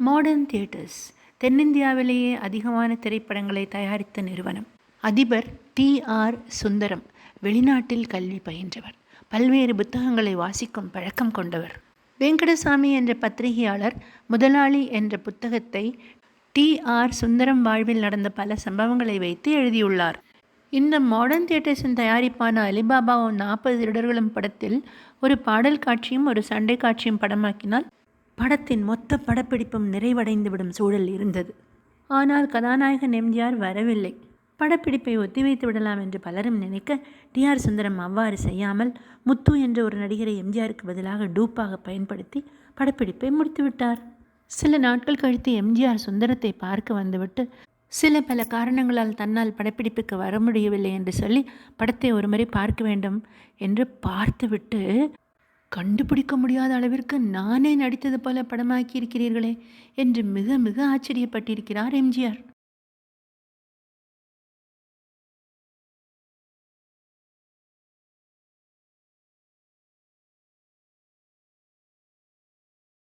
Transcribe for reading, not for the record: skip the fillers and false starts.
Modern theatres தென்னிந்தியாவிலேயே அதிகமான திரைப்படங்களை தயாரித்த நிறுவனம். அதிபர் டி.ஆர். சுந்தரம் வெளிநாட்டில் கல்வி பயின்றவர். பல்வேறு புத்தகங்களை வாசிக்கும் பழக்கம் கொண்டவர். வெங்கடசாமி என்ற பத்திரிகையாளர் முதலாளி என்ற புத்தகத்தை டி.ஆர். சுந்தரம் வாழ்வில் நடந்த பல சம்பவங்களை வைத்து எழுதியுள்ளார். இந்த மாடர்ன் தியேட்டர்ஸின் தயாரிப்பான அலிபாபாவும் 40 திருடர்களும் படத்தில் ஒரு பாடல் காட்சியும் ஒரு சண்டை காட்சியும் படமாக்கினால் படத்தின் மொத்த படப்பிடிப்பும் நிறைவடைந்துவிடும் சூழல் இருந்தது. ஆனால் கதாநாயகன் எம்ஜிஆர் வரவில்லை. படப்பிடிப்பை ஒத்திவைத்து விடலாம் என்று பலரும் நினைக்க டி.ஆர். சுந்தரம் அவ்வாறு செய்யாமல் முத்து என்ற ஒரு நடிகரை எம்ஜிஆருக்கு பதிலாக டூப்பாக பயன்படுத்தி படப்பிடிப்பை முடித்துவிட்டார். சில நாட்கள் கழித்து எம்ஜிஆர் சுந்தரத்தை பார்க்க வந்துவிட்டு சில பல காரணங்களால் தன்னால் படப்பிடிப்புக்கு வர முடியவில்லை என்று சொல்லி படத்தை ஒருமுறை பார்க்க வேண்டும் என்று பார்த்துவிட்டு, கண்டுபிடிக்க முடியாத அளவிற்கு நானே நடித்தது போல படமாக்கி இருக்கிறீர்களே என்று மிக மிக ஆச்சரியப்பட்டிருக்கிறார் எம்ஜிஆர்.